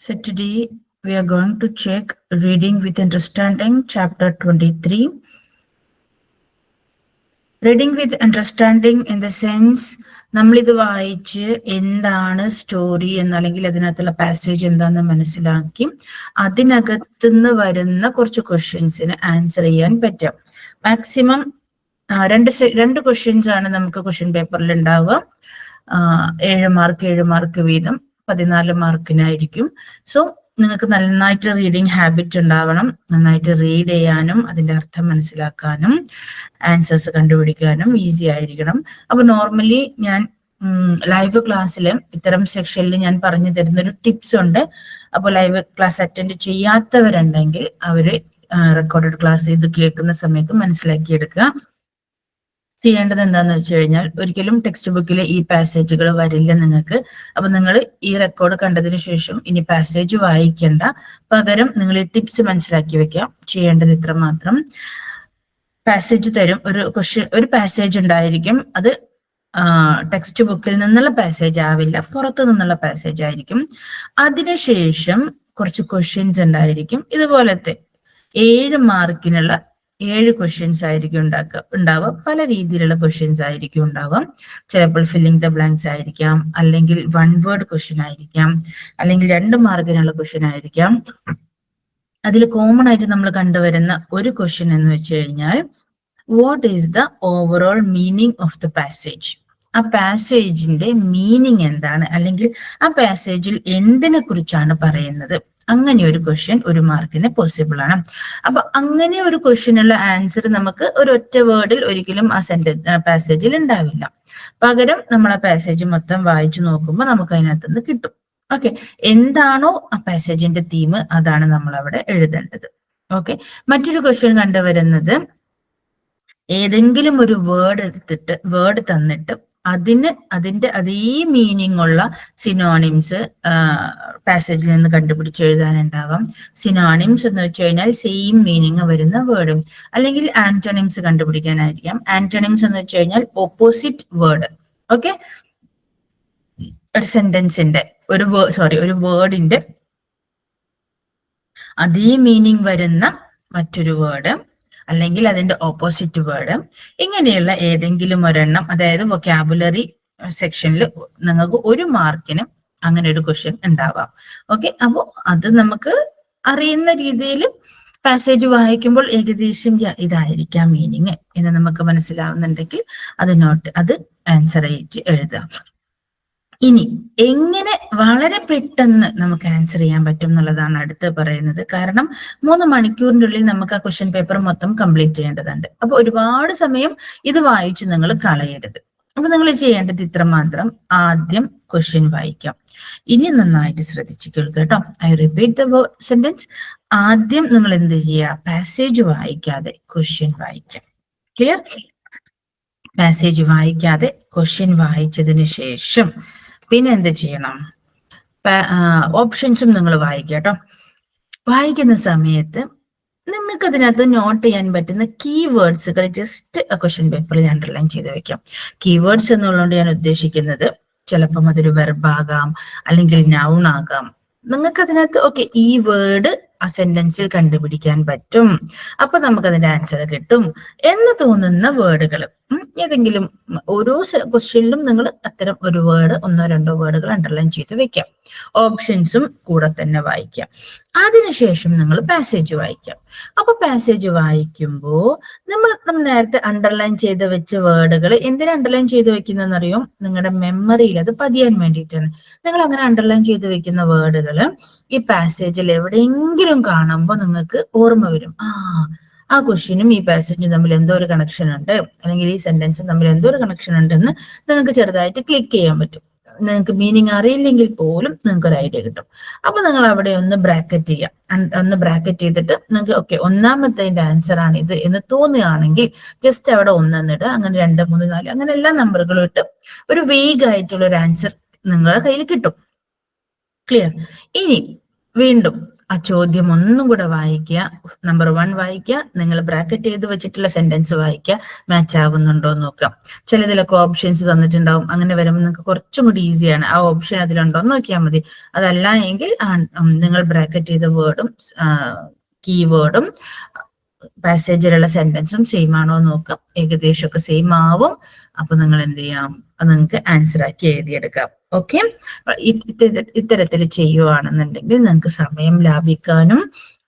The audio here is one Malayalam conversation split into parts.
So today we are going to check Reading with Understanding, chapter 23. Reading with Understanding in the sense, നമ്മളിത് വായിച്ച് എന്താണ് സ്റ്റോറി എന്നല്ലെങ്കിൽ അതിനകത്തുള്ള പാസേജ് എന്താണെന്ന് മനസ്സിലാക്കി അതിനകത്തുനിന്ന് വരുന്ന കുറച്ച് ക്വസ്റ്റ്യൻസിന് ആൻസർ ചെയ്യാൻ പറ്റും. മാക്സിമം രണ്ട് ക്വസ്റ്റ്യൻസ് ആണ് നമുക്ക് ക്വസ്റ്റ്യൻ പേപ്പറിൽ ഉണ്ടാവുക. 7 മാർക്ക് വീതം 14 മാർക്കിനായിരിക്കും. സോ നിങ്ങൾക്ക് നന്നായിട്ട് റീഡിങ് ഹാബിറ്റ് ഉണ്ടാവണം, നന്നായിട്ട് റീഡ് ചെയ്യാനും അതിന്റെ അർത്ഥം മനസ്സിലാക്കാനും ആൻസേഴ്സ് കണ്ടുപിടിക്കാനും ഈസി ആയിരിക്കണം. അപ്പൊ നോർമലി ഞാൻ ലൈവ് ക്ലാസ്സിൽ ഇത്തരം സെക്ഷനിൽ ഞാൻ പറഞ്ഞു തരുന്നൊരു ടിപ്സ് ഉണ്ട്. അപ്പോൾ ലൈവ് ക്ലാസ് അറ്റൻഡ് ചെയ്യാത്തവരുണ്ടെങ്കിൽ അവര് റെക്കോർഡഡ് ക്ലാസ് ഇത് കേൾക്കുന്ന സമയത്ത് മനസ്സിലാക്കിയെടുക്കുക. ചെയ്യേണ്ടത് എന്താന്ന് വെച്ച് കഴിഞ്ഞാൽ, ഒരിക്കലും ടെക്സ്റ്റ് ബുക്കിലെ ഈ പാസേജുകൾ വരില്ല നിങ്ങൾക്ക്. അപ്പൊ നിങ്ങൾ ഈ റെക്കോർഡ് കണ്ടതിന് ശേഷം ഇനി പാസേജ് വായിക്കേണ്ട, പകരം നിങ്ങൾ ഈ ടിപ്സ് മനസ്സിലാക്കി വെക്കാം. ചെയ്യേണ്ടത് ഇത്ര മാത്രം. പാസേജ് തരും, ഒരു പാസേജ് ഉണ്ടായിരിക്കും. അത് ടെക്സ്റ്റ് ബുക്കിൽ നിന്നുള്ള പാസേജ് ആവില്ല, പുറത്തു നിന്നുള്ള പാസേജ് ആയിരിക്കും. അതിനുശേഷം കുറച്ച് ക്വസ്റ്റ്യൻസ് ഉണ്ടായിരിക്കും. ഇതുപോലത്തെ 7 മാർക്കിനുള്ള 7 ക്വസ്റ്റ്യൻസ് ആയിരിക്കും ഉണ്ടാവുക. പല രീതിയിലുള്ള ക്വസ്റ്റ്യൻസ് ആയിരിക്കും ഉണ്ടാവുക. ചിലപ്പോൾ ഫില്ലിംഗ് ദ ബ്ലാങ്ക്സ് ആയിരിക്കാം, അല്ലെങ്കിൽ 1 വേർഡ് ക്വസ്റ്റ്യൻ ആയിരിക്കാം, അല്ലെങ്കിൽ 2 മാർക്കിനുള്ള ക്വസ്റ്റ്യൻ ആയിരിക്കാം. അതിൽ കോമൺ ആയിട്ട് നമ്മൾ കണ്ടുവരുന്ന ഒരു ക്വസ്റ്റ്യൻ എന്ന് വെച്ച് കഴിഞ്ഞാൽ, what is the overall meaning of the passage? ആ പാസേജിന്റെ മീനിങ് എന്താണ്, അല്ലെങ്കിൽ ആ പാസേജിൽ എന്തിനെ കുറിച്ചാണ് പറയുന്നത്? അങ്ങനെ ഒരു ക്വസ്റ്റ്യൻ 1 മാർക്കിന് പോസിബിൾ ആണ്. അപ്പൊ അങ്ങനെ ഒരു ക്വസ്റ്റ്യനുള്ള ആൻസർ നമുക്ക് ഒരൊറ്റ വേർഡിൽ ഒരിക്കലും ആ പാസേജിൽ ഉണ്ടാവില്ല. പകരം നമ്മൾ ആ പാസേജ് മൊത്തം വായിച്ചു നോക്കുമ്പോൾ നമുക്ക് അതിനകത്തുനിന്ന് കിട്ടും. ഓക്കെ, എന്താണോ ആ പാസേജിന്റെ തീം അതാണ് നമ്മൾ അവിടെ എഴുതേണ്ടത്. ഓക്കെ, മറ്റൊരു ക്വസ്റ്റ്യൻ കണ്ടുവരുന്നത്, ഏതെങ്കിലും ഒരു വേർഡ് തന്നിട്ട് അതിന്റെ അതേ മീനിങ് ഉള്ള സിനോണിംസ് പാസേജിൽ നിന്ന് കണ്ടുപിടിച്ച് എഴുതാനുണ്ടാവാം. സിനോണിംസ് എന്ന് വെച്ച് കഴിഞ്ഞാൽ സെയിം മീനിങ് വരുന്ന വേർഡും, അല്ലെങ്കിൽ ആന്റോണിംസ് കണ്ടുപിടിക്കാനായിരിക്കാം. ആന്റോണിംസ് എന്ന് വെച്ച് കഴിഞ്ഞാൽ ഓപ്പോസിറ്റ് വേർഡ്. ഓക്കെ, ഒരു സെന്റൻസിന്റെ ഒരു വേർഡിന്റെ അതേ മീനിങ് വരുന്ന മറ്റൊരു വേർഡ്, അല്ലെങ്കിൽ അതിന്റെ ഓപ്പോസിറ്റ് വേർഡ്, ഇങ്ങനെയുള്ള ഏതെങ്കിലും ഒരെണ്ണം, അതായത് വൊക്കാബുലറി സെക്ഷനിൽ നിങ്ങൾക്ക് 1 മാർക്കിന് അങ്ങനെ ഒരു ക്വസ്റ്റ്യൻ ഉണ്ടാവാം. ഓക്കെ, അപ്പോൾ അത് നമുക്ക് അറിയുന്ന രീതിയിൽ പാസേജ് വായിക്കുമ്പോൾ ഏകദേശം ഇതായിരിക്കാം മീനിങ് എന്ന് നമുക്ക് മനസ്സിലാവുന്നുണ്ടെങ്കിൽ അത് ആൻസർ ആയിട്ട് എഴുതാം. ഇനി എങ്ങനെ വളരെ പെട്ടെന്ന് നമുക്ക് ആൻസർ ചെയ്യാൻ പറ്റും എന്നുള്ളതാണ് അടുത്ത് പറയുന്നത്. കാരണം 3 മണിക്കൂറിന്റെ ഉള്ളിൽ നമുക്ക് ആ ക്വസ്റ്റ്യൻ പേപ്പർ മൊത്തം കംപ്ലീറ്റ് ചെയ്യേണ്ടതുണ്ട്. അപ്പൊ ഒരുപാട് സമയം ഇത് വായിച്ചു നിങ്ങൾ കളയരുത്. അപ്പൊ നിങ്ങൾ ചെയ്യേണ്ടത് ഇത്ര മാത്രം. ആദ്യം ക്വസ്റ്റ്യൻ വായിക്കാം. ഇനി നന്നായിട്ട് ശ്രദ്ധിച്ചു കേൾക്കുക കേട്ടോ. I repeat the sentence. ആദ്യം നിങ്ങൾ എന്ത് ചെയ്യുക? പാസേജ് വായിക്കാതെ ക്വസ്റ്റ്യൻ വായിക്കാം. ക്ലിയർ? പാസേജ് വായിക്കാതെ ക്വസ്റ്റ്യൻ വായിച്ചതിന് ശേഷം പിന്നെ എന്ത് ചെയ്യണം? ഓപ്ഷൻസും നിങ്ങൾ വായിക്കുക കേട്ടോ. വായിക്കുന്ന സമയത്ത് നിങ്ങൾക്ക് അതിനകത്ത് നോട്ട് ചെയ്യാൻ പറ്റുന്ന കീവേഡ്സുകൾ ജസ്റ്റ് ക്വസ്റ്റ്യൻ പേപ്പറിൽ അണ്ടർലൈൻ ചെയ്ത് വെക്കാം. കീവേഡ്സ് എന്നുള്ളതുകൊണ്ട് ഞാൻ ഉദ്ദേശിക്കുന്നത് ചിലപ്പം അതൊരു വെർബാകാം, അല്ലെങ്കിൽ നൗൺ ആകാം. നിങ്ങൾക്ക് അതിനകത്ത് ഓക്കെ ഈ വേർഡ് ആ സെന്റൻസിൽ കണ്ടുപിടിക്കാൻ പറ്റും, അപ്പൊ നമുക്ക് അതിന്റെ ആൻസർ കിട്ടും എന്ന് തോന്നുന്ന വേർഡുകൾ ഏതെങ്കിലും ഓരോ ക്വസ്റ്റ്യനിലും നിങ്ങൾ അത്തരം ഒരു വേർഡ് 1-2 വേർഡുകൾ അണ്ടർലൈൻ ചെയ്ത് വെക്കാം. ഓപ്ഷൻസും കൂടെ തന്നെ വായിക്കാം. അതിനുശേഷം നിങ്ങൾ പാസേജ് വായിക്കാം. അപ്പൊ പാസേജ് വായിക്കുമ്പോൾ നമ്മൾ നേരത്തെ അണ്ടർലൈൻ ചെയ്ത് വെച്ച വേർഡുകൾ എന്തിനാ അണ്ടർലൈൻ ചെയ്ത് വെക്കുന്നതെന്നറിയോ? നിങ്ങളുടെ മെമ്മറിയിൽ അത് പതിയാൻ വേണ്ടിയിട്ടാണ്. നിങ്ങൾ അങ്ങനെ അണ്ടർലൈൻ ചെയ്ത് വെക്കുന്ന വേർഡുകൾ ഈ പാസേജിൽ എവിടെയെങ്കിലും കാണുമ്പോൾ നിങ്ങൾക്ക് ഓർമ്മ വരും. ആ ക്വസ്റ്റ്യനും ഈ പാസേജും തമ്മിൽ എന്തോ ഒരു കണക്ഷൻ ഉണ്ട്, അല്ലെങ്കിൽ ഈ സെന്റൻസും തമ്മിൽ എന്തോ ഒരു കണക്ഷൻ ഉണ്ടെന്ന് നിങ്ങൾക്ക് ചെറുതായിട്ട് ക്ലിക്ക് ചെയ്യാൻ പറ്റും. നിങ്ങൾക്ക് മീനിങ് അറിയില്ലെങ്കിൽ പോലും നിങ്ങൾക്ക് ഒരു ഐഡിയ കിട്ടും. അപ്പൊ നിങ്ങൾ അവിടെ ഒന്ന് ബ്രാക്കറ്റ് ചെയ്യാം. ഒന്ന് ബ്രാക്കറ്റ് ചെയ്തിട്ട് നിങ്ങൾക്ക് ഓക്കെ ഒന്നാമത്തെ ആൻസർ ആണ് ഇത് എന്ന് തോന്നുകയാണെങ്കിൽ ജസ്റ്റ് അവിടെ 1 എന്നിട്ട് അങ്ങനെ 2, 3, 4 അങ്ങനെ എല്ലാ നമ്പറുകളും ഇട്ട് ഒരു വേഗമായിട്ടുള്ള ഒരു ആൻസർ നിങ്ങളുടെ കയ്യിൽ കിട്ടും. ക്ലിയർ? ഇനി വീണ്ടും ആ ചോദ്യം ഒന്നും കൂടെ വായിക്കുക. നമ്പർ 1 വായിക്കുക, നിങ്ങൾ ബ്രാക്കറ്റ് ചെയ്ത് വെച്ചിട്ടുള്ള സെന്റൻസ് വായിക്കുക, മാച്ച് ആകുന്നുണ്ടോ എന്ന് നോക്കാം. ചിലതിലൊക്കെ ഓപ്ഷൻസ് തന്നിട്ടുണ്ടാവും. അങ്ങനെ വരുമ്പോൾ നിങ്ങൾക്ക് കുറച്ചും കൂടി ഈസിയാണ്. ആ ഓപ്ഷൻ അതിലുണ്ടോ എന്ന് നോക്കിയാൽ മതി. അതല്ല എങ്കിൽ നിങ്ങൾ ബ്രാക്കറ്റ് ചെയ്ത വേർഡും കീവേഡും പാസേജിലുള്ള സെന്റൻസും സെയിം ആണോ എന്ന് നോക്കാം. ഏകദേശം ഒക്കെ സെയിം ആവും. അപ്പൊ നിങ്ങൾ എന്ത് ചെയ്യാം, അത് നിങ്ങൾക്ക് ആൻസർ ആക്കി എഴുതിയെടുക്കാം. ഓക്കെ, ഇത്തരത്തിൽ ചെയ്യുവാണെന്നുണ്ടെങ്കിൽ നിങ്ങൾക്ക് സമയം ലാഭിക്കാനും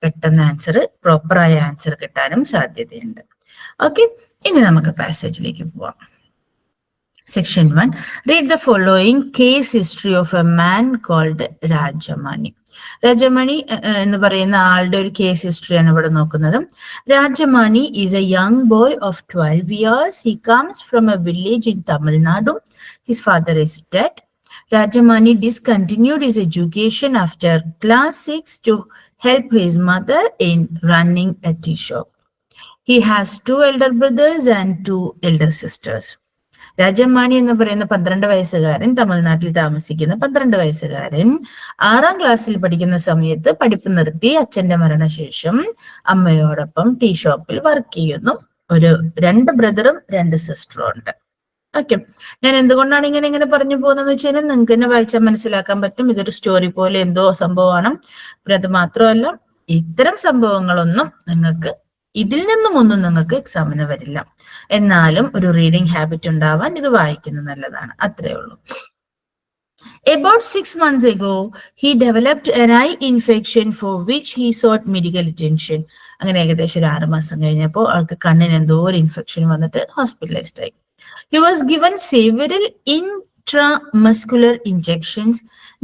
പെട്ടെന്ന് പ്രോപ്പറായ ആൻസർ കിട്ടാനും സാധ്യതയുണ്ട്. ഓക്കെ, ഇനി നമുക്ക് പാസേജിലേക്ക് പോവാം. Section 1. Read the following case history of a man called Rajamani. Rajamani എന്ന് പറയുന്ന ആളുടെ ഒരു കേസ് ഹിസ്റ്ററിയാണ് ഇവിടെ നോക്കുന്നത്. Rajamani is a young boy of 12 years. He comes from a village in Tamil Nadu. His father is dead. Rajamani discontinued his education after class 6 to help his mother in running a tea shop. He has 2 elder brothers and 2 elder sisters. രാജമാണി എന്ന് പറയുന്ന 12 വയസ്സുകാരൻ, തമിഴ്നാട്ടിൽ താമസിക്കുന്ന 12 വയസ്സുകാരൻ 6ാം ക്ലാസ്സിൽ പഠിക്കുന്ന സമയത്ത് പഠിപ്പ് നിർത്തി അച്ഛന്റെ മരണശേഷം അമ്മയോടൊപ്പം ടീ ഷോപ്പിൽ വർക്ക് ചെയ്യുന്നു. 2 ബ്രദറും 2 സിസ്റ്ററും ഉണ്ട്. ഓക്കെ, ഞാൻ എന്തുകൊണ്ടാണ് ഇങ്ങനെ പറഞ്ഞു പോകുന്നത് വെച്ചാൽ നിങ്ങൾക്ക് തന്നെ വായിച്ചാൽ മനസ്സിലാക്കാൻ പറ്റും. ഇതൊരു സ്റ്റോറി പോലെ എന്തോ സംഭവമാണ്. അത് മാത്രമല്ല, ഇത്തരം സംഭവങ്ങളൊന്നും നിങ്ങൾക്ക് ഇതിൽ നിന്നും നിങ്ങൾക്ക് എക്സാമിന് വരില്ല. എന്നാലും ഒരു റീഡിംഗ് ഹാബിറ്റ് ഉണ്ടാവാൻ ഇത് വായിക്കുന്നത് നല്ലതാണ്. അത്രേ ഉള്ളൂ. About 6 months ago, he developed an eye infection for which he sought medical attention. അങ്ങനെ ഏകദേശം 6 മാസം കഴിഞ്ഞപ്പോൾ ആൾക്ക് കണ്ണിന് എന്തോ ഒരു ഇൻഫെക്ഷൻ വന്നിട്ട് ഹോസ്പിറ്റലൈസ്ഡ് ആയി. He was given several intramuscular injections.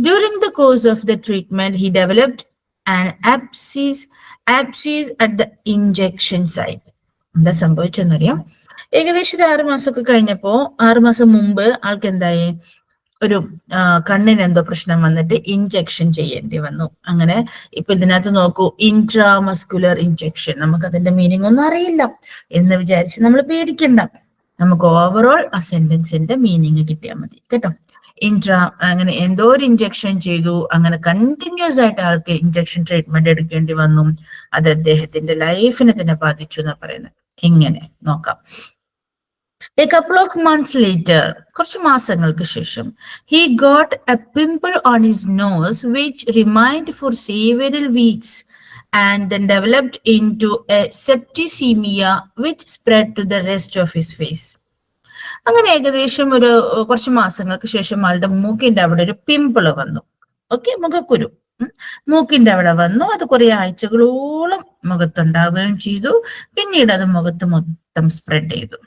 During the course of the treatment, he developed an abscess at the injection site. എന്താ സംഭവിച്ചെന്നറിയാം. ഏകദേശം 6 മാസമൊക്കെ കഴിഞ്ഞപ്പോ 6 മാസം മുമ്പ് ആൾക്ക് എന്തായി, ഒരു കണ്ണിന് എന്തോ പ്രശ്നം വന്നിട്ട് ഇഞ്ചക്ഷൻ ചെയ്യേണ്ടി വന്നു. അങ്ങനെ ഇപ്പൊ ഇതിനകത്ത് നോക്കൂ, ഇൻട്രാമസ്കുലർ ഇഞ്ചക്ഷൻ. നമുക്ക് അതിന്റെ മീനിങ് ഒന്നും അറിയില്ല എന്ന് വിചാരിച്ച് നമ്മൾ പേടിക്കണ്ട. നമുക്ക് ഓവറോൾ ആ സെന്റൻസിന്റെ മീനിങ് കിട്ടിയാൽ മതി കേട്ടോ. അങ്ങനെ എന്തോ ഒരു ഇഞ്ചക്ഷൻ ചെയ്തു, അങ്ങനെ കണ്ടിന്യൂസ് ആയിട്ട് ആൾക്ക് ഇഞ്ചക്ഷൻ ട്രീറ്റ്മെന്റ് എടുക്കേണ്ടി വന്നു. അത് അദ്ദേഹത്തിന്റെ ലൈഫിനെ തന്നെ ബാധിച്ചു എന്നാ പറയുന്നത്. എങ്ങനെ നോക്കാം. A couple of months later, കുറച്ച് മാസങ്ങൾക്ക് ശേഷം, he got a pimple on his nose which remained for several weeks and then developed into a septicemia which spread to the rest of his face. അങ്ങനെ ഏകദേശം കുറച്ച് മാസങ്ങൾക്ക് ശേഷം ആളുടെ മൂക്കിന്റെ അവിടെ ഒരു പിമ്പിള് വന്നു. ഓക്കെ, മുഖക്കുരു മൂക്കിന്റെ അവിടെ വന്നു. അത് കുറെ ആഴ്ചകളോളം മുഖത്തുണ്ടാവുകയും ചെയ്തു. പിന്നീട് അത് മുഖത്ത് മൊത്തം സ്പ്രെഡ് ചെയ്തു.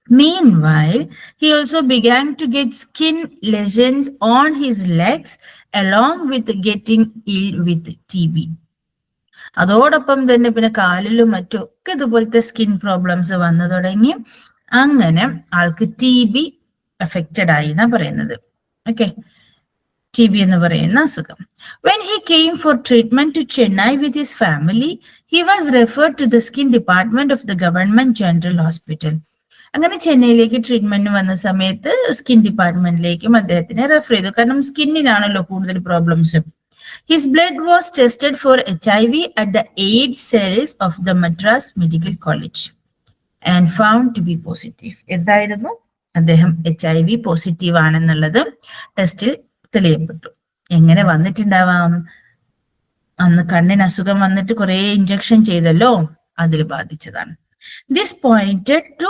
Meanwhile, he also began to get skin lesions on his legs along with getting ill with TB. അതോടൊപ്പം തന്നെ പിന്നെ കാലിലും മറ്റൊക്കെ ഇതുപോലത്തെ സ്കിൻ പ്രോബ്ലംസ് വന്നു തുടങ്ങി. അങ്ങനെ ആൾക്ക് TB അഫക്റ്റഡ് ആയി എന്നാ പറയുന്നത്. ഓക്കെ, TB എന്ന് പറയുന്ന അസുഖം. When he came for treatment to Chennai with his family, he was referred to the skin department of the Government General Hospital. അങ്ങനെ ചെന്നൈയിലേക്ക് ട്രീറ്റ്മെന്റ് വന്ന സമയത്ത് സ്കിൻ ഡിപ്പാർട്ട്മെന്റിലേക്കും അദ്ദേഹത്തിനെ റെഫർ ചെയ്തു. കാരണം സ്കിന്നിനാണല്ലോ കൂടുതൽ problems. His blood was tested for HIV at the AIDS cells of the Madras Medical College and found to be positive. എന്തായിരുന്നു, അദ്ദേഹം HIV പോസിറ്റീവ് ആണെന്നുള്ളത് ടെസ്റ്റിൽ തെളിയപ്പെട്ടു. എങ്ങനെ വന്നിട്ടുണ്ടാവാം? അന്ന് കണ്ണിന് അസുഖം വന്നിട്ട് കുറെ ഇഞ്ചക്ഷൻ ചെയ്തല്ലോ, അതിൽ ബാധിച്ചതാണ്. This pointed to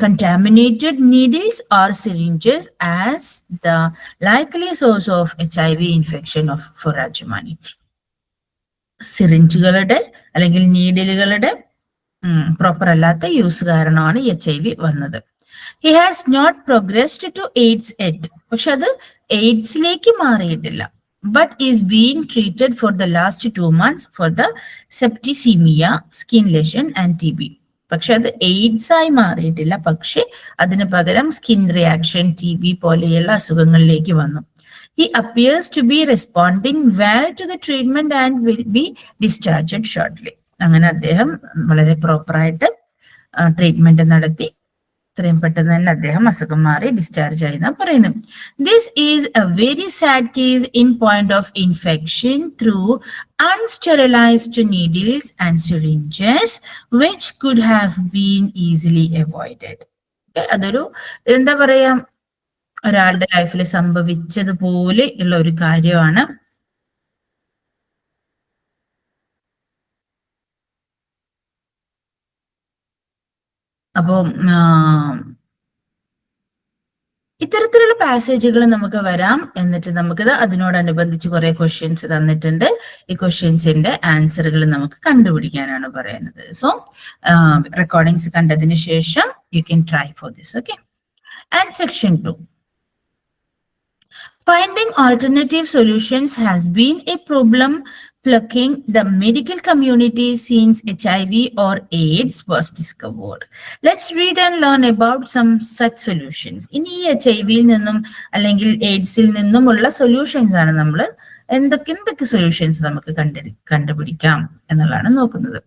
contaminated needles or syringes as the likely source of HIV infection for Rajamani. സിറിഞ്ചുകളുടെ അല്ലെങ്കിൽ നീഡിലുകളുടെ പ്രോപ്പർ അല്ലാത്ത യൂസ് കാരണമാണ് HIV വന്നത്. He has not progressed to AIDS yet. പക്ഷെ അത് എയ്ഡ്സിലേക്ക് മാറിയിട്ടില്ല. But is being treated for the last 2 months for the septicemia, skin lesion and TB. പക്ഷെ അത് എയ്ഡ്സ് ആയി മാറിയിട്ടില്ല. പക്ഷെ അതിന് പകരം സ്കിൻ റിയാക്ഷൻ, TB പോലെയുള്ള അസുഖങ്ങളിലേക്ക് വന്നു. He appears to be responding well to the treatment and will be discharged shortly. അങ്ങനെ അദ്ദേഹം വളരെ പ്രോപ്പറായിട്ട് ട്രീറ്റ്മെന്റ് നടത്തി എത്രയും പെട്ടെന്ന് തന്നെ അദ്ദേഹം അസുഖം മാറി ഡിസ്ചാർജ് ആയി എന്നാ പറയുന്നു. This is a very sad case in point of infection through unsterilised needles and syringes which could have been easily avoided. അതൊരു എന്താ പറയാ, ഒരാളുടെ ലൈഫിൽ സംഭവിച്ചതുപോലെ ഉള്ള ഒരു കാര്യമാണ്. അപ്പം ഇത്തരത്തിലുള്ള പാസേജുകൾ നമുക്ക് വരാം. എന്നിട്ട് നമുക്കിത് അതിനോടനുബന്ധിച്ച് കുറെ ക്വസ്റ്റ്യൻസ് തന്നിട്ടുണ്ട്. ഈ ക്വസ്റ്റ്യൻസിന്റെ ആൻസറുകൾ നമുക്ക് കണ്ടുപിടിക്കാനാണ് പറയുന്നത്. സോ റെക്കോർഡിങ്സ് കണ്ടതിന് ശേഷം you can try for this. Okay. And section 2. Finding alternative solutions has been a problem plaguing the medical community since HIV or AIDS was discovered. Let's read and learn about some such solutions. In HIV-യിൽ നിന്നും അല്ലെങ്കിൽ AIDS-ൽ നിന്നുമുള്ള സൊല്യൂഷൻസ് ആണ് നമ്മൾ എന്തൊക്കെ സൊല്യൂഷൻസ് നമുക്ക് കണ്ടുപിടിക്കാം എന്നുള്ളതാണ് നോക്കുന്നത്.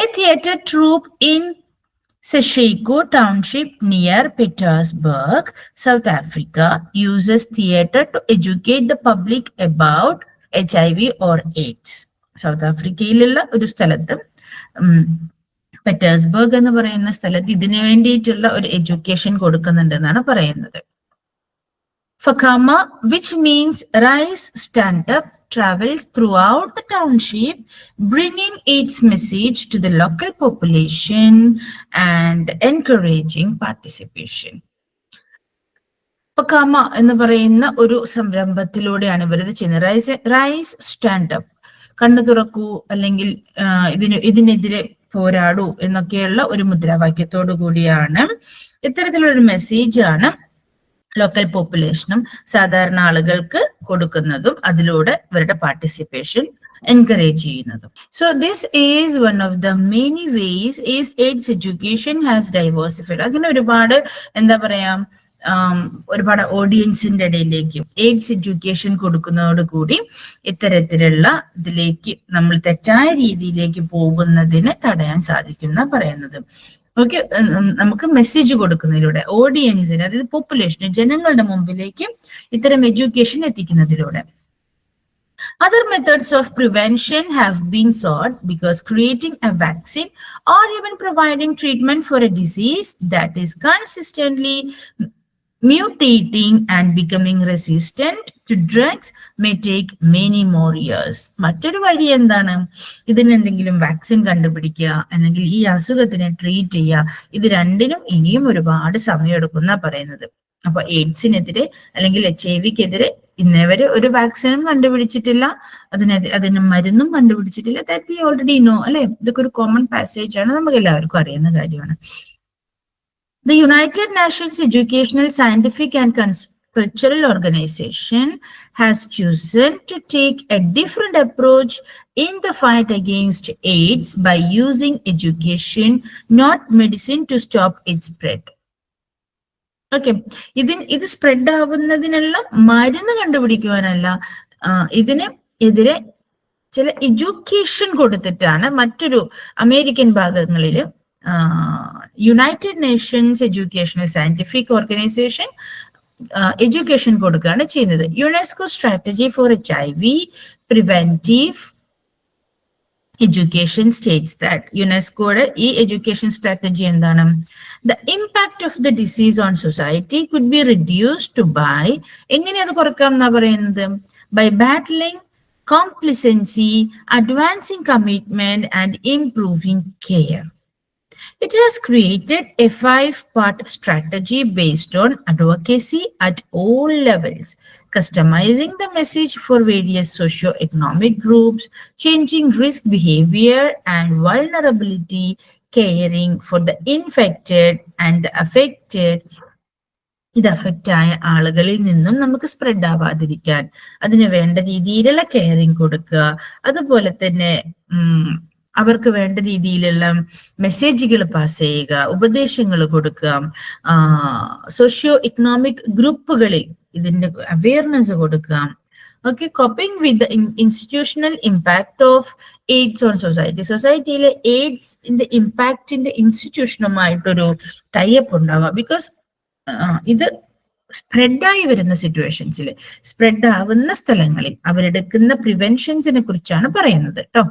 A theater troupe in Seshiko Township near Petersburg, South Africa, uses theater to educate the public about HIV or AIDS. South ആഫ്രിക്കയിലുള്ള ഒരു സ്ഥലത്ത്, പെറ്റേഴ്സ്ബർഗ് എന്ന് പറയുന്ന സ്ഥലത്ത് ഇതിനു വേണ്ടിയിട്ടുള്ള ഒരു എഡ്യൂക്കേഷൻ കൊടുക്കുന്നുണ്ടെന്നാണ് പറയുന്നത്. Fakama, which means rise, stand up, travels throughout the township, bringing its message to the local population and encouraging participation. Fakama എന്ന് പറയുന്ന ഒരു സംരംഭത്തിലൂടെയാണ് ഇവരത് ചെയ്യുന്നത്. റൈസ് സ്റ്റാൻഡ് അപ്പ്, കണ്ണു തുറക്കൂ അല്ലെങ്കിൽ ഇതിനെതിരെ പോരാടൂ എന്നൊക്കെയുള്ള ഒരു മുദ്രാവാക്യത്തോടു കൂടിയാണ് ഇത്തരത്തിലൊരു മെസ്സേജാണ് ലോക്കൽ പോപ്പുലേഷനും സാധാരണ ആളുകൾക്ക് കൊടുക്കുന്നതും അതിലൂടെ ഇവരുടെ പാർട്ടിസിപ്പേഷൻ എൻകറേജ് ചെയ്യുന്നതും. So this is one of the many vase is AIDS education has diversified. അങ്ങനെ ഒരുപാട് എന്താ പറയാ, ഒരുപാട് ഓഡിയൻസിന്റെ ഇടയിലേക്ക് എയ്ഡ്സ് എഡ്യൂക്കേഷൻ കൊടുക്കുന്നതോടുകൂടി ഇത്തരത്തിലുള്ള ഇതിലേക്ക് നമ്മൾ തെറ്റായ രീതിയിലേക്ക് പോകുന്നതിന് തടയാൻ സാധിക്കും എന്നാ പറയുന്നത്. ഓക്കെ, നമുക്ക് മെസ്സേജ് കൊടുക്കുന്നതിലൂടെ ഓഡിയൻസിന്, അതായത് പോപ്പുലേഷന്, ജനങ്ങളുടെ മുമ്പിലേക്ക് ഇത്തരം education എത്തിക്കുന്നതിലൂടെ. Other methods of prevention have been sought because creating a vaccine or even providing treatment for a disease that is consistently mutating and becoming resistant to drugs may take many more years. മറ്റൊരു വഴി എന്താണ്, ഇതിനെന്തെങ്കിലും വാക്സിൻ കണ്ടുപിടിക്കുക അല്ലെങ്കിൽ ഈ അസുഖത്തിനെ ട്രീറ്റ് ചെയ്യുക. ഇത് രണ്ടിനും ഇനിയും ഒരുപാട് സമയം എടുക്കുന്ന പറയുന്നത്. അപ്പൊ എയ്ഡ്സിനെതിരെ അല്ലെങ്കിൽ HIV-ക്കെതിരെ ഇന്നേവരെ ഒരു വാക്സിനും കണ്ടുപിടിച്ചിട്ടില്ല, അതിന് മരുന്നും കണ്ടുപിടിച്ചിട്ടില്ല. ദാറ്റ് വി ഓൾറെഡി നോ അല്ലെ. ഇതൊക്കെ ഒരു കോമൺ പാസേജ് ആണ്, നമുക്ക് എല്ലാവർക്കും അറിയുന്ന കാര്യമാണ്. The United Nations Educational, Scientific and Cultural Organization has chosen to take a different approach in the fight against AIDS by using education, not medicine, to stop its spread. Okay, ഇത് സ്പ്രെഡ് ആവുന്നതിനുള്ള മരുന്ന് കണ്ടുപിടിക്കുവാനല്ല, ഇതിനെതിരെ ചില എഡ്യൂക്കേഷൻ കൊടുത്തിട്ടാണ് മറ്റൊരു അമേരിക്കൻ ഭാഗങ്ങളില് United Nations Educational Scientific Organization education കൊടുക്കുകയാണ് ചെയ്യുന്നത്. UNESCO strategy for HIV preventive education states that, യുനെസ്കോയുടെ ഈ എഡ്യൂക്കേഷൻ സ്ട്രാറ്റജി എന്താണ്? The impact of the disease on society could be reduced by, എങ്ങനെ അത് കുറക്കാം എന്നാ പറയുന്നത്? By battling complacency, advancing commitment and improving care. It has created a 5-part strategy based on advocacy at all levels, customizing the message for various socio-economic groups, changing risk behavior and vulnerability, caring for the infected and the affected. ഇത് അഫക്റ്റ് ആയ ആളുകളിൽ നിന്നും നമുക്ക് സ്പ്രെഡ് ആവാതിരിക്കാൻ അതിന് വേണ്ട രീതിയിലുള്ള കെയറിങ് കൊടുക്കുക, അതുപോലെ തന്നെ അവർക്ക് വേണ്ട രീതിയിലുള്ള മെസ്സേജുകൾ പാസ് ചെയ്യുക, ഉപദേശങ്ങൾ കൊടുക്കുക, സോഷ്യോ ഇക്കണോമിക് ഗ്രൂപ്പുകളിൽ ഇതിന്റെ അവയർനെസ് കൊടുക്കുക, okay, coping with institutional impact of AIDS on society. സൊസൈറ്റിയിലെ എയ്ഡ്സിന്റെ ഇമ്പാക്റ്റിന്റെ ഇൻസ്റ്റിറ്റ്യൂഷനുമായിട്ടൊരു ടൈപ്പ് ഉണ്ടാവുക. ബിക്കോസ് ഇത് സ്പ്രെഡായി വരുന്ന സിറ്റുവേഷൻസിൽ, സ്പ്രെഡ് ആവുന്ന സ്ഥലങ്ങളിൽ അവരെടുക്കുന്ന പ്രിവെൻഷൻസിനെ കുറിച്ചാണ് പറയുന്നത് കേട്ടോ.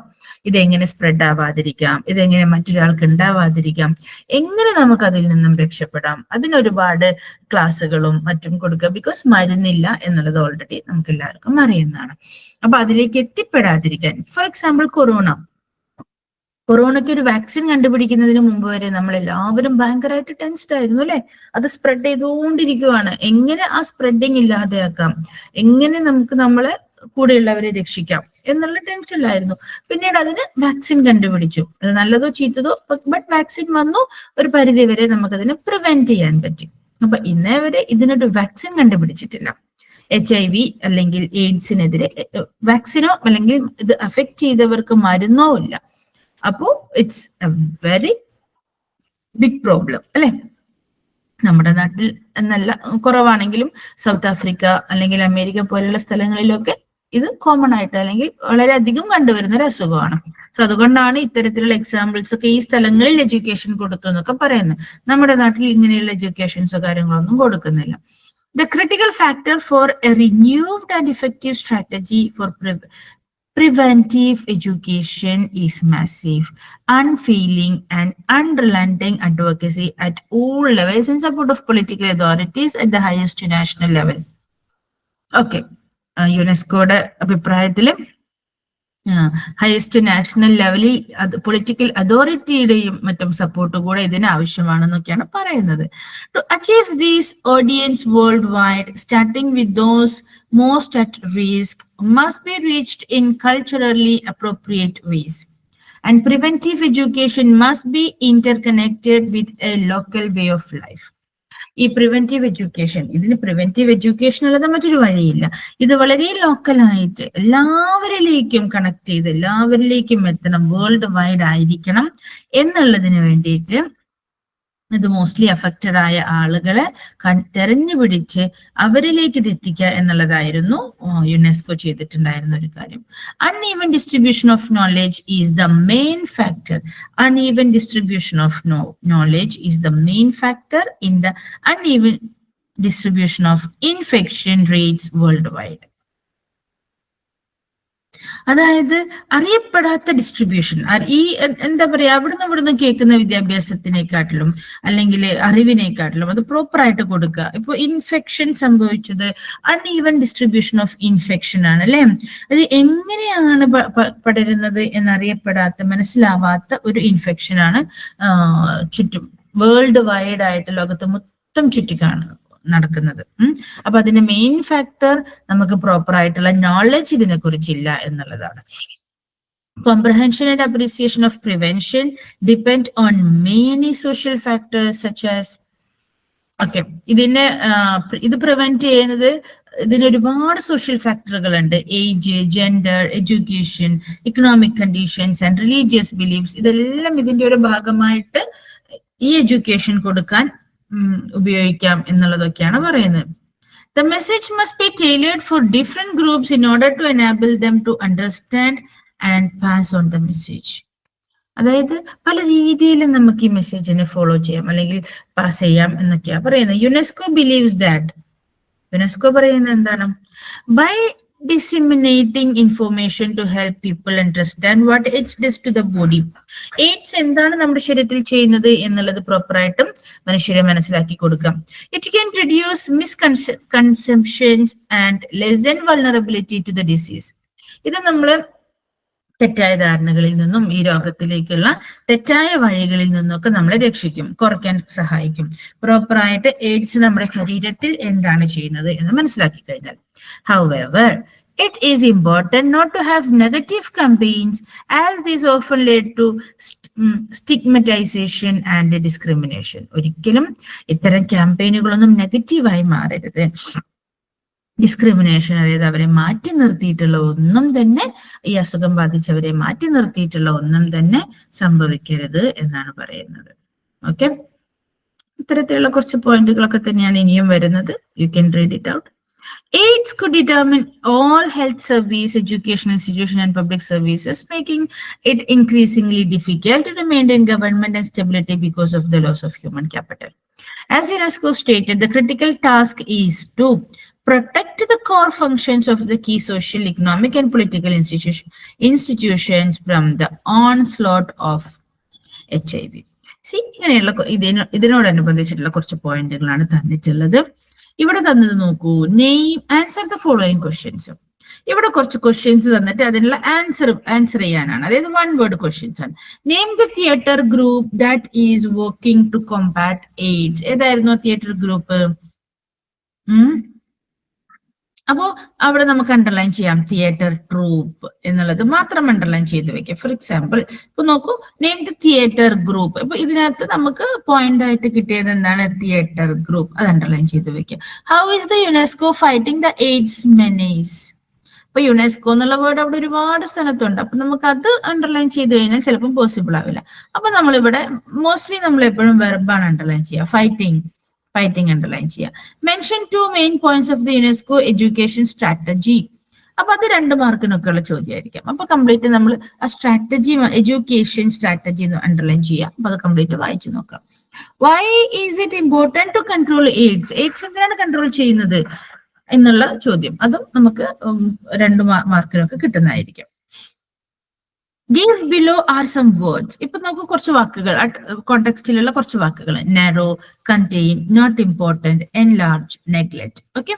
ഇതെങ്ങനെ സ്പ്രെഡ് ആവാതിരിക്കാം, ഇതെങ്ങനെ മറ്റൊരാൾക്ക് ഉണ്ടാവാതിരിക്കാം, എങ്ങനെ നമുക്ക് അതിൽ നിന്നും രക്ഷപ്പെടാം, അതിനൊരുപാട് ക്ലാസ്സുകളും മറ്റും കൊടുക്കുക. ബിക്കോസ് മരുന്നില്ല എന്നുള്ളത് ഓൾറെഡി നമുക്ക് എല്ലാവർക്കും അറിയുന്നതാണ്. അപ്പൊ അതിലേക്ക് എത്തിപ്പെടാതിരിക്കാൻ, ഫോർ എക്സാമ്പിൾ കൊറോണയ്ക്ക് ഒരു വാക്സിൻ കണ്ടുപിടിക്കുന്നതിന് മുമ്പ് വരെ നമ്മൾ എല്ലാവരും ഭയങ്കരമായിട്ട് ടെൻസ്ഡ് ആയിരുന്നു അല്ലെ. അത് സ്പ്രെഡ് ചെയ്തുകൊണ്ടിരിക്കുവാണ്. എങ്ങനെ ആ സ്പ്രെഡിങ് ഇല്ലാതെയാക്കാം, എങ്ങനെ നമുക്ക് നമ്മളെ കൂടെയുള്ളവരെ രക്ഷിക്കാം എന്നുള്ള ടെൻഷനിലായിരുന്നു. പിന്നീട് അതിന് വാക്സിൻ കണ്ടുപിടിച്ചു. അത് നല്ലതോ ചീത്തതോ, ബട്ട് വാക്സിൻ വന്നു. ഒരു പരിധി വരെ നമുക്കതിനെ പ്രിവെന്റ് ചെയ്യാൻ പറ്റി. അപ്പൊ ഇന്നേ വരെ ഇതിനൊരു വാക്സിൻ കണ്ടുപിടിച്ചിട്ടില്ല. HIV അല്ലെങ്കിൽ എയ്ഡ്സിനെതിരെ വാക്സിനോ അല്ലെങ്കിൽ ഇത് അഫക്റ്റ് ചെയ്തവർക്ക് മരുന്നോ ഇല്ല. അപ്പോ it's a very big problem അല്ലെ. നമ്മുടെ നാട്ടിൽ എന്നല്ല, കുറവാണെങ്കിലും സൗത്ത് ആഫ്രിക്ക അല്ലെങ്കിൽ അമേരിക്ക പോലുള്ള സ്ഥലങ്ങളിലൊക്കെ ഇത് കോമൺ ആയിട്ട് അല്ലെങ്കിൽ വളരെയധികം കണ്ടുവരുന്ന ഒരു അസുഖമാണ്. സോ അതുകൊണ്ടാണ് ഇത്തരത്തിലുള്ള എക്സാമ്പിൾസ് ഒക്കെ ഈ സ്ഥലങ്ങളിൽ എഡ്യൂക്കേഷൻ കൊടുത്തു എന്നൊക്കെ പറയുന്നത്. നമ്മുടെ നാട്ടിൽ ഇങ്ങനെയുള്ള എഡ്യൂക്കേഷൻസോ കാര്യങ്ങളൊന്നും കൊടുക്കുന്നില്ല. The critical factor for a renewed and effective strategy for preventive education is massive, unfailing and unrelenting advocacy at all levels in support of political authorities at the highest national level. Okay, യുനെസ്കോയുടെ അഭിപ്രായത്തിൽ ഹയസ്റ്റ് നാഷണൽ ലെവലിൽ പൊളിറ്റിക്കൽ അതോറിറ്റിയുടെയും മറ്റും സപ്പോർട്ട് കൂടെ ഇതിന് ആവശ്യമാണെന്നൊക്കെയാണ് പറയുന്നത്. To achieve these audiences worldwide, starting with those most at risk, must be reached in culturally appropriate ways, and preventive education must be interconnected with a local way of life. ഈ പ്രിവെന്റീവ് എഡ്യൂക്കേഷൻ, ഇതിന് പ്രിവെന്റീവ് എഡ്യൂക്കേഷൻ അല്ലാതെ മറ്റൊരു വഴിയില്ല. ഇത് വളരെ ലോക്കലായിട്ട് എല്ലാവരിലേക്കും കണക്ട് ചെയ്ത് എല്ലാവരിലേക്കും എത്തണം, വേൾഡ് വൈഡ് ആയിരിക്കണം എന്നുള്ളതിന് വേണ്ടിയിട്ട് ഇത് മോസ്റ്റ്ലി അഫക്റ്റഡ് ആയ ആളുകളെ തെരഞ്ഞു പിടിച്ച് അവരിലേക്ക് ഇത് എത്തിക്കുക എന്നുള്ളതായിരുന്നു യുനെസ്കോ ചെയ്തിട്ടുണ്ടായിരുന്ന ഒരു കാര്യം. Uneven distribution of knowledge is the main factor. Uneven distribution of knowledge is the main factor in the uneven distribution of infection rates world wide. അതായത് അറിയപ്പെടാത്ത ഡിസ്ട്രിബ്യൂഷൻ, ഈ എന്താ പറയാ, ഇവിടുന്ന് കേൾക്കുന്ന വിദ്യാഭ്യാസത്തിനെക്കാട്ടിലും അല്ലെങ്കിൽ അറിവിനെക്കാട്ടിലും അത് പ്രോപ്പറായിട്ട് കൊടുക്കുക. ഇപ്പൊ ഇൻഫെക്ഷൻ സംഭവിച്ചത് അൺഈവൻ ഡിസ്ട്രിബ്യൂഷൻ ഓഫ് ഇൻഫെക്ഷൻ ആണ് അല്ലെ. അത് എങ്ങനെയാണ് പടരുന്നത് എന്നറിയപ്പെടാത്ത, മനസ്സിലാവാത്ത ഒരു ഇൻഫെക്ഷൻ ആണ് ചുറ്റും വേൾഡ് വൈഡ് ആയിട്ട് ലോകത്ത് മൊത്തം ചുറ്റിക്കാണുന്നത് നടക്കുന്നത്. അപ്പൊ അതിന്റെ മെയിൻ ഫാക്ടർ നമുക്ക് പ്രോപ്പർ ആയിട്ടുള്ള നോളജ് ഇതിനെ കുറിച്ചില്ല എന്നുള്ളതാണ്. Comprehension and appreciation of prevention depend on many social factors such as, okay, ഇത് പ്രിവെന്റ് ചെയ്യുന്നത്, ഇതിന് ഒരുപാട് സോഷ്യൽ ഫാക്ടറുകളുണ്ട്. Age, gender, education, economic conditions and religious beliefs, ഇതെല്ലാം ഇതിന്റെ ഒരു ഭാഗമായിട്ട് ഈ എഡ്യൂക്കേഷൻ കൊടുക്കാൻ ഉപയോഗിക്കാം എന്നുള്ളതൊക്കെയാണ് പറയുന്നത്. The message must be tailored for different groups in order to enable them to understand and pass on the message. അതായത് പല രീതിയിലും നമുക്ക് ഈ മെസ്സേജിനെ ഫോളോ ചെയ്യാം അല്ലെങ്കിൽ പാസ് ചെയ്യാം എന്നൊക്കെയാണ് പറയുന്നത്. യുനെസ്കോ ബിലീവ്സ് ദാറ്റ്, യുനെസ്കോ പറയുന്നത് എന്താണ്, by disseminating information to help people understand what AIDS does to the body. AIDS എന്താണ് നമ്മുടെ ശരീരത്തിൽ ചെയ്യുന്നത് എന്നുള്ളത് പ്രോപ്പറായിട്ടും മനുഷ്യരെ മനസ്സിലാക്കി കൊടുക്കാം. It can reduce misconceptions and lessen vulnerability to the disease. ഇത് നമ്മള് തെറ്റായ ധാരണകളിൽ നിന്നും ഈ രോഗത്തിലേക്കുള്ള തെറ്റായ വഴികളിൽ നിന്നൊക്കെ നമ്മളെ രക്ഷിക്കും, കുറയ്ക്കാൻ സഹായിക്കും. പ്രോപ്പറായിട്ട് എയ്ഡ്സ് നമ്മുടെ ശരീരത്തിൽ എന്താണ് ചെയ്യുന്നത് എന്ന് മനസ്സിലാക്കി കഴിഞ്ഞാൽ. However, it is important not to have negative campaigns, as these often lead to stigmatization and discrimination. ഒരിക്കലും ഇത്തരം ക്യാമ്പയിനുകളൊന്നും നെഗറ്റീവായി മാറരുത്. ഡിസ്ക്രിമിനേഷൻ, അതായത് അവരെ മാറ്റി നിർത്തിയിട്ടുള്ള ഒന്നും തന്നെ, ഈ അസുഖം ബാധിച്ചവരെ മാറ്റി നിർത്തിയിട്ടുള്ള ഒന്നും തന്നെ സംഭവിക്കരുത് എന്നാണ് പറയുന്നത്. ഓക്കെ, ഇത്തരത്തിലുള്ള കുറച്ച് പോയിന്റുകളൊക്കെ തന്നെയാണ് ഇനിയും വരുന്നത്. You can read it out. AIDS could determine all health service, education institution, and public services, making it increasingly difficult to maintain government and stability because of the loss of human capital. As UNESCO stated, the critical task is to protect the core functions of the key social, economic, and political institutions from the onslaught of HIV. സി ഇങ്ങനെയുള്ള ഇതിനോടനുബന്ധിച്ചിട്ടുള്ള കുറച്ച് പോയിന്റുകളാണ് തന്നിട്ടുള്ളത്. ഇവിടെ തന്നത് നോക്കൂ, name answer the following questions. ഇവിടെ കുറച്ച് ക്വസ്റ്റ്യൻസ് തന്നിട്ട് അതിനുള്ള ആൻസർ ചെയ്യാനാണ്, അതായത് വൺ വേർഡ് ക്വസ്റ്റ്യൻസ് ആണ്. Name the theatre group that is working to combat AIDS. ഏതായിരുന്നു തിയേറ്റർ ഗ്രൂപ്പ്? അപ്പോ അവിടെ നമുക്ക് അണ്ടർലൈൻ ചെയ്യാം തിയേറ്റർ ട്രൂപ്പ് എന്നുള്ളത് മാത്രം അണ്ടർലൈൻ ചെയ്ത് വെക്കാം. ഫോർ എക്സാമ്പിൾ ഇപ്പൊ നോക്കൂ, നെയിം ദ തിയേറ്റർ ഗ്രൂപ്പ്. ഇപ്പൊ ഇതിനകത്ത് നമുക്ക് പോയിന്റ് ആയിട്ട് കിട്ടിയത് എന്താണ്? Theatre group. അത് അണ്ടർലൈൻ ചെയ്ത് വെക്കാം. How is the UNESCO fighting the AIDS menace? അപ്പൊ യുനെസ്കോ എന്നുള്ള വേർഡ് അവിടെ ഒരുപാട് സ്ഥലത്തുണ്ട്. അപ്പൊ നമുക്ക് അത് അണ്ടർലൈൻ ചെയ്ത് കഴിഞ്ഞാൽ ചിലപ്പോൾ പോസിബിൾ ആവില്ല. അപ്പൊ നമ്മളിവിടെ മോസ്റ്റ്ലി നമ്മൾ എപ്പോഴും വെർബാണ് അണ്ടർലൈൻ ചെയ്യുക. ഫൈറ്റിംഗ് അണ്ടർലൈൻ ചെയ്യുക. Mention 2 main points of the UNESCO education strategy. അപ്പൊ അത് 2 മാർക്കിനൊക്കെ ഉള്ള ചോദ്യമായിരിക്കും. അപ്പൊ കംപ്ലീറ്റ് നമ്മൾ ആ സ്ട്രാറ്റജി, എഡ്യൂക്കേഷൻ സ്ട്രാറ്റജി അണ്ടർലൈൻ ചെയ്യുക. അപ്പൊ അത് കംപ്ലീറ്റ് വായിച്ചു നോക്കാം. Why is it important to control AIDS? AIDS എന്തിനാണ് കൺട്രോൾ ചെയ്യുന്നത് എന്നുള്ള ചോദ്യം, അതും നമുക്ക് 2 മാർക്കിനൊക്കെ കിട്ടുന്നതായിരിക്കും. Give below are some words. ഇപ്പൊ നമുക്ക് കുറച്ച് വാക്കുകൾ, കോണ്ടെക്സ്റ്റിലുള്ള കുറച്ച് വാക്കുകൾ: narrow, contain, not important, enlarge, neglect. Okay,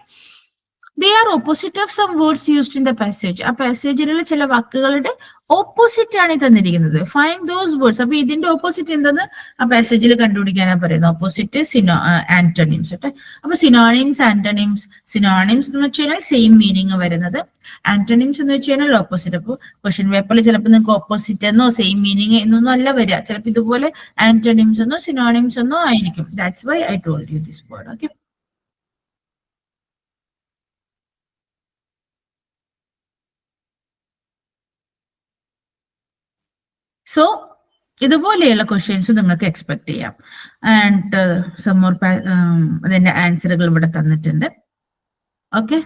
they are opposite of some words used in the passage. ആ പാസേജിലുള്ള ചില വാക്കുകളുടെ ഓപ്പോസിറ്റ് ആണ് തന്നിരിക്കുന്നത്. Find those words. അപ്പൊ ഇതിന്റെ ഓപ്പോസിറ്റ് എന്തെന്ന് ആ പാസേജിൽ കണ്ടുപിടിക്കാനാണ് പറയുന്നത്. ഓപ്പോസിറ്റ് ആന്റണിംസ്. ഓക്കെ, അപ്പൊ സിനോണിംസ്, ആന്റണിംസ്. സിനോണിംസ് എന്ന് വെച്ച് കഴിഞ്ഞാൽ സെയിം മീനിങ് വരുന്നത്. ആന്റണിംസ് എന്ന് വെച്ച് കഴിഞ്ഞാൽ ഓപ്പോസിറ്റ്. അപ്പോൾ ക്വസ്റ്റ്യൻ പേപ്പറിൽ ചിലപ്പോൾ നിങ്ങൾക്ക് ഓപ്പോസിറ്റ് എന്നോ സെയിം മീനിങ് എന്നൊന്നും അല്ല വരിക. ചിലപ്പോൾ ഇതുപോലെ ആന്റണിംസ് എന്നോ സിനോണിംസ് എന്നോ ആയിരിക്കും. That's why I told you this word. Okay, so ഇതുപോലെയുള്ള ക്വസ്റ്റ്യൻസ് നിങ്ങൾക്ക് എക്സ്പെക്ട് ചെയ്യാം. ആൻഡ് സം മോർ അതിന്റെ ആൻസറുകൾ ഇവിടെ തന്നിട്ടുണ്ട്. ഓക്കെ,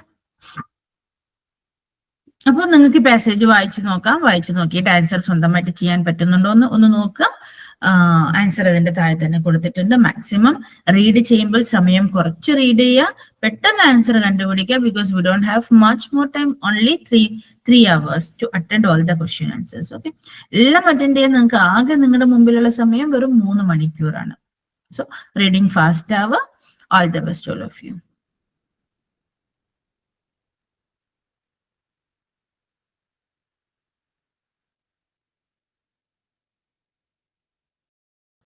അപ്പൊ നിങ്ങൾക്ക് പാസേജ് വായിച്ചു നോക്കാം. വായിച്ചു നോക്കിയിട്ട് ആൻസർ സ്വന്തമായിട്ട് ചെയ്യാൻ പറ്റുന്നുണ്ടോ എന്ന് ഒന്ന് നോക്കാം. ആൻസർ അതിന്റെ താഴെ തന്നെ കൊടുത്തിട്ടുണ്ട്. മാക്സിമം റീഡ് ചെയ്യുമ്പോൾ സമയം കുറച്ച് റീഡ് ചെയ്യുക, പെട്ടെന്ന് ആൻസർ കണ്ടുപിടിക്കുക. Because we don't have much more time, only 3 hours to attend all the question answers. Okay, എല്ലാം അറ്റൻഡ് ചെയ്യാൻ നിങ്ങൾക്ക് ആകെ നിങ്ങളുടെ മുമ്പിലുള്ള സമയം വെറും 3 മണിക്കൂറാണ്. സോ റീഡിങ് ഫാസ്റ്റ് ആവുക. All the best all of U.